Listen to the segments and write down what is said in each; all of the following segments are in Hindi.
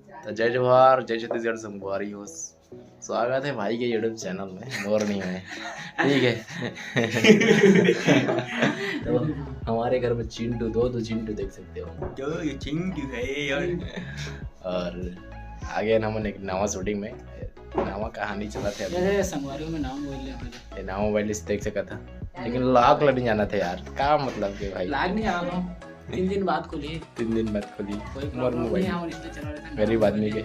तो जय जवाहर, जय छत्तीसगढ़, संगवारी हो। स्वागत है भाई के यूट्यूब चैनल में, मॉर्निंग में। ठीक है। तो हमारे घर में चिंटू, दो चिंटू देख सकते हो, जो ये चिंटू है यार। और आगे हम एक नवा शूटिंग में नवा कहानी चला था। संगवारियों में नाम बोल नवा मोबाइल से देख सका था, लेकिन लाख लड़ जाना था यार। क्या मतलब के भाई, लाग नहीं जाना था। 3 दिन बाद खोली, 3 दिन बाद खोली और मोबाइल गरीब आदमी के।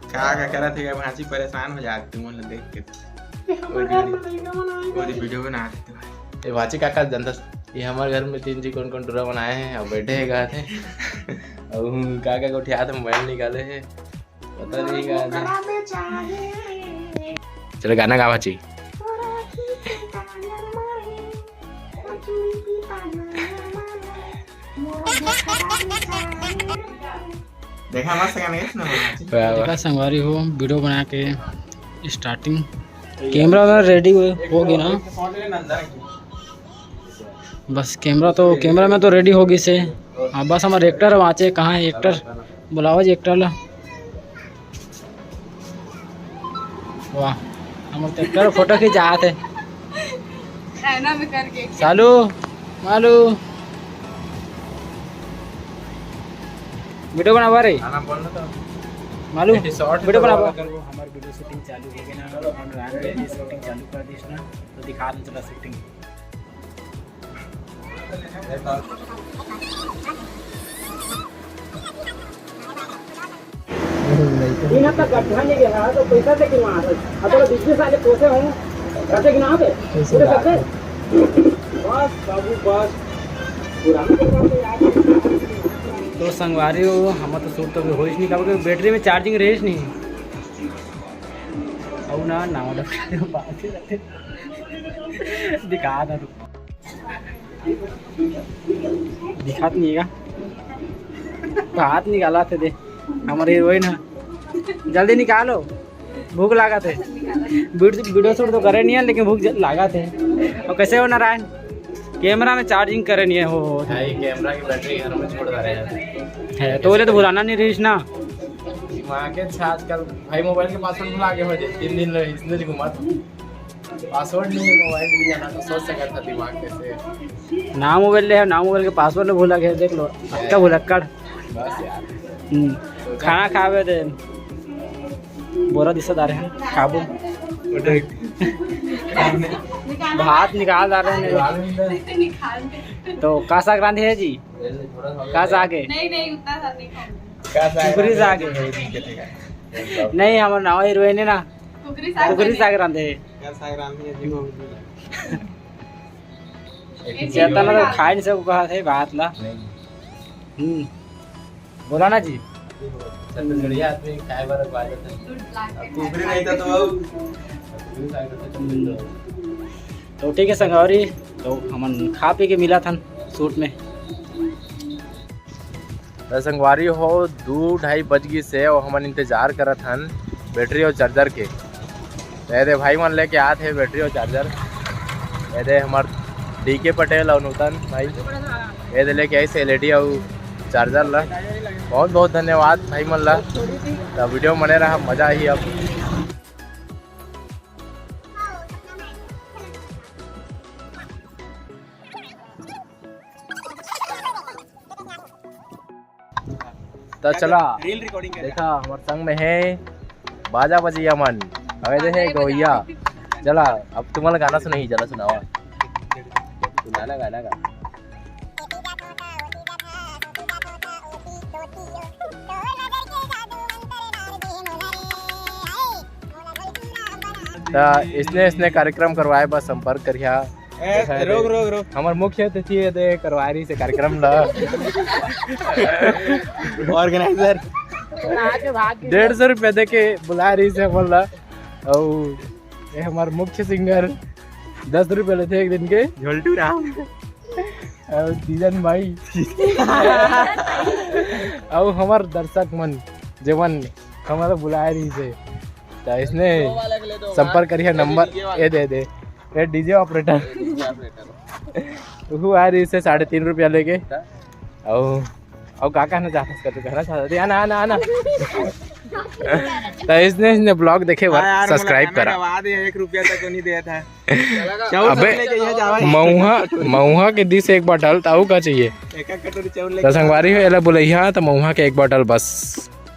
क्या करा थे भांसी परेशान हो जाती मन देख के। वो वीडियो बनाते थे भाई। ये वाची काका जनता, ये हमारे घर में 3 जी कौन कौन टूरा बनाए हैं और बैठे हैं कहा थे। और काका को उठा थे, मोबाइल निकाले हैं, पता नहीं कहा थे। चलो गाना गा वाची। देखा मस्त गाना है देखा संगवारी हो वीडियो बना के स्टार्टिंग कैमरा में रेडी हो गया ना। बस कैमरा में तो रेडी होगी से। हाँ बस हमारे एक्टर वाचे कहाँ है एक्टर, बुलावा जी एक्टर ला। वाह हमारे तो एक्टर फोटो खिंचाते चालू मालू वीडियो बनावा रे मालूम वीडियो बनावा। हमारी वीडियो शूटिंग चालू हो गई ना, और रात में शूटिंग चालू कर दी ना, तो दिखा दें चला शूटिंग। दिन हफ्ता गड्ढा नहीं गया तो पैसा से क्यों आ रहा है? तो बिजनेस वाले पोसे हों करते कि ना पे पूरे करते बस बाबू बस पुराना। तो संगवारी हो हम तो शूट तो हो ही नहीं, कब बैटरी में चार्जिंग रहेस नहीं। और ना नाव दिखा था दिखात नहीं है हाथ निकाला थे दे हमारे हीरोइन है। जल्दी निकालो, भूख लगा थे। वीडियो शूट तो करे नहीं है, लेकिन भूख लगा थे। और कैसे हो नारायण, कैमरा में चार्जिंग करे नहीं है। हो भाई कैमरा की बैटरी घर में छोड़ रहे है तो बोले तो भुलाना नहीं रही ना। वहाँ के आजकल भाई मोबाइल के पासवर्ड भुला के हो जाए। 3 दिन इसलिए घुमा पासवर्ड नहीं है मोबाइल में जाना, तो सोच सका था दिमाग कैसे ना मोबाइल ले ना मोबाइल के पासवर्ड भूला गया। देख लो क्या भुलक्कड़। बस यार खाना खावे दे बोरा दिशा हैं खाबू भात निकाल जा रहे हैं। तो का संक्रांति है जी, का आगे नहीं उतना सा नहीं खाऊंगा। कुकरी से आगे नहीं, हमारे नाव हीरोइन है ना, कुकरी संक्रांति है। चेतना तो खाए नहीं सब कहा थे भात ला। बोला ना जी बढ़िया आदमी खाए बार कुकरी नहीं था तो ठीक है संगवारी। तो हम खा पी के मिला था शूट में। संगवारी हो 2-2:30 बज गई से और हम इंतजार करा था बैटरी और चार्जर के। दे भाई मन लेके आते बैटरी और चार्जर। दे हमारे DK पटेल और नूतन भाई ये दे लेके आई से LED और चार्जर ला। बहुत बहुत धन्यवाद भाई मन ला। तो वीडियो बने रहा, मजा ही। अब तो चला रील रिकॉर्डिंग देखा हमारे संग में है बाजा बजिया मन अवैध है गौया। चला अब तुम्हारा गाना सुना ही, चला सुनावा सुनाना गाना गा। तो इसने कार्यक्रम करवाए, बस संपर्क करिया। रोक हमार मुख्य अतिथि दे करवारी से कार्यक्रम ला ऑर्गेनाइजर 150 रुपये दे के बुला रही से बोला। और ये हमारे मुख्य सिंगर 10 रुपये लेते एक दिन के, झोल्टू राम और तीजन भाई। और हमार दर्शक मन जीवन हमारा बुला रही से। तो इसने संपर्क करिए, नंबर ये दे ये डीजे ऑपरेटर वो आ रही से 3.5 रुपया लेके। और और का कहना चाहता है तू कहना चाहता है आना आना आना तो इसने ब्लॉग देखे बार सब्सक्राइब करा 1 रुपया तक नहीं दिया था। अबे मऊहा के दी से एक बोतल ताऊ का चाहिए तो संगवारी हो एला बोलैया तो मऊहा के एक बोतल बस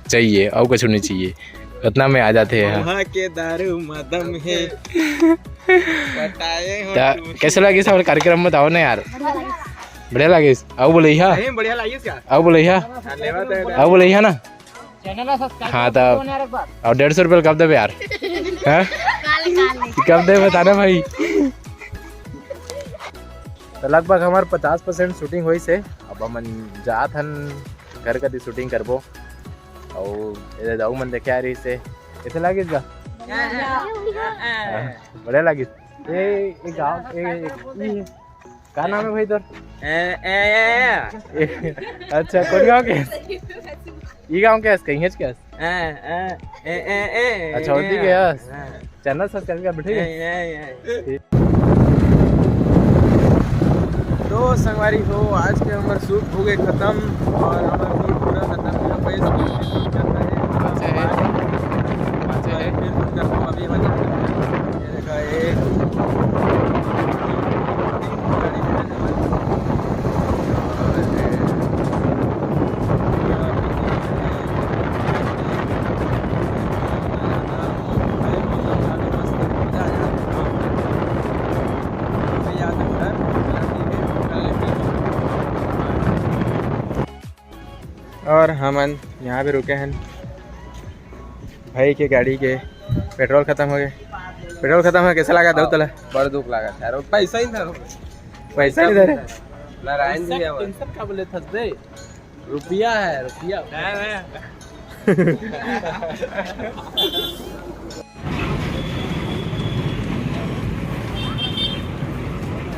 चाहिए और कुछ नहीं चाहिए उतना में आ जाते हैं। वहाँ के दारू मदम है तो कैसे लगी सब कार्यक्रम बताओ ना यार बढ़िया लगी आओ बोलैया बढ़िया लगी क्या आओ बोलैया आओ बोलैया ना हाँ तो और 150 रुपये कब दे यार कब दे बताना भाई। तो लगभग हमारे 50% शूटिंग हुई से अब हम जात हन घर का शूटिंग करबो और जाऊ मन देखे आ रही से कैसे लगी का बढ़िया लगी ये गाँव का नाम है भाई तोर अच्छा कौन गाँव के ये गाँव के कहीं के अच्छा होती के चैनल सब्सक्राइब कर बैठे। तो संगवारी हो आज के हमारे शूट हो गए खत्म और हमारा शूट पूरा खत्म हो और हमन यहाँ पे रुके हैं भाई के गाड़ी के पेट्रोल खत्म हो गए। पेट्रोल खत्म हो कैसा लगा दो तला बड़ा दुख लगा यार पैसा ही था पैसा नहीं दे रहे नारायण जी टेंशन का बोले थसदे रुपया है रुपया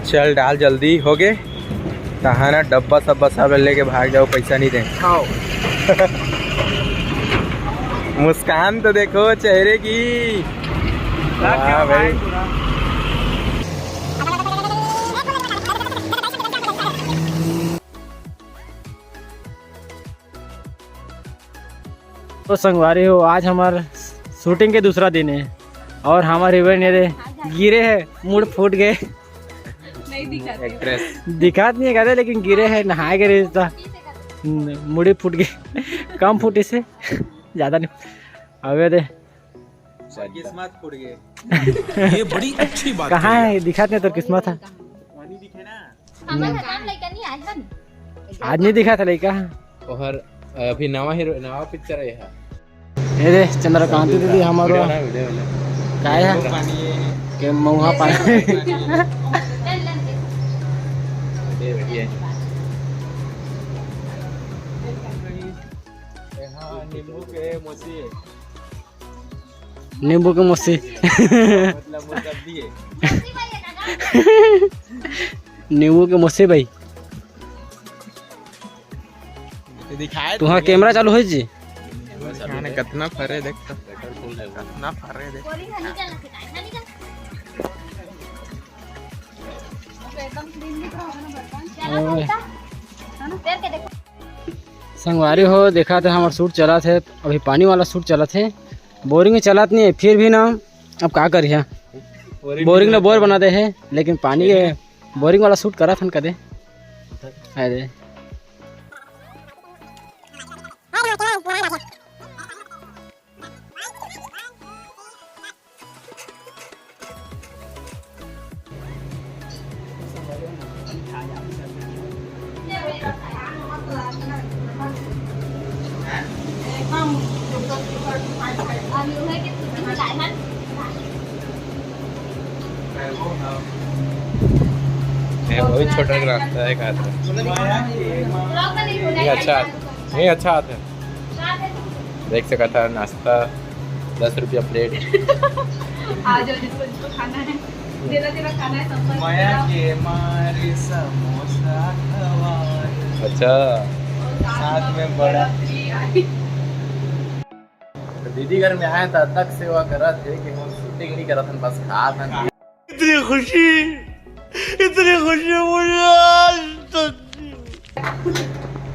चल डाल जल्दी हो गए कहाना डब्बा सब्बा सब लेके भाग जाओ पैसा नहीं दें। मुस्कान तो देखो चेहरे की हाँ भाई। तो संगवारी हो आज हमारे शूटिंग के दूसरा दिन है और हमारे इवेंट ये गिरे है मूड फूट गए एक्ट्रेस दिखात नहीं कहते लेकिन गिरे है नहाए गए तो मुड़ी फूट गई कम फूटे से ज्यादा नहीं अबे दे किस्मत फूट गए ये बड़ी अच्छी बात कहाँ है दिखात नहीं तो किस्मत था आज नहीं दिखा था लड़का और अभी नवा हीरो नवा पिक्चर है ये दे चंद्रकांति दीदी हमारो का है के मऊहा पानी नींबू के मौसी नींबू के मौसी भाई तुहां कैमरा चालू हो जी कितना फरे देख कितना फरे देख संगवारी हो देखा था हमारा शूट चला थे अभी पानी वाला शूट चला थे बोरिंग में चलात नहीं है फिर भी ना अब क्या करिए बोरिंग ने बोर बना दे है लेकिन पानी के बोरिंग वाला शूट करा था कदे अरे बहुत छोटा रास्ता है नहीं अच्छा नहीं अच्छा आता है देख सकता था नाश्ता 10 रुपया प्लेट आ जाओ जिसको खाना है तेरा खाना है सब माया के मारे समोसा खवाए अच्छा साथ में बड़ा तो दीदी घर में आया था तक सेवा करा थे कि हम शूटिंग नहीं करा था बस खा था इतनी खुशी मुझे आज तक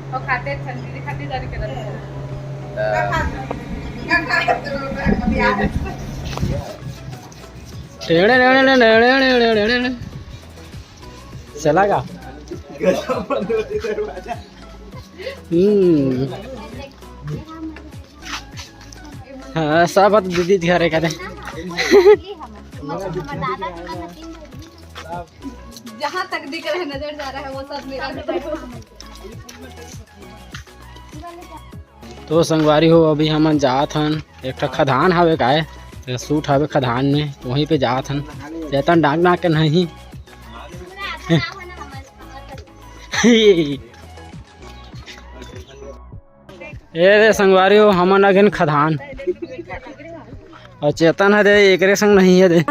और खाते ठंडी खाते जाने के लिए चला का हाँ सब बात दीदी घर है कहते जहाँ तक दिख रहा है नजर जा रहा है वो सब मेरा तो संगवारी हो अभी हम जात हन एक ठा खदान हवे काहे सूट हवे खदान में तो वहीं पे जात हन चेतन डाक डाक के नहीं ये संगवारी हो हमन अगेन खदान और चेतन है दे एकरे संग नहीं है दे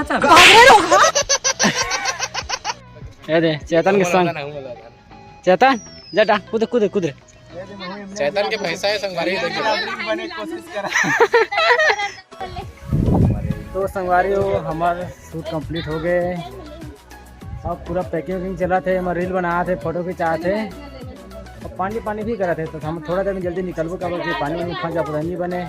ये दे चेतन के संग चेतन जा डा कूद कूद कूद चेतन के पैसा है संगवारी तो संगवारी हो हमारे शूट कंप्लीट हो गए अब पूरा पैकिंग चला थे हम रील बनाया थे फोटो खिंचा थे और पानी भी करा थे तो हम थोड़ा देर में जल्दी निकलबो का पानी फंस जा पूरा नहीं बने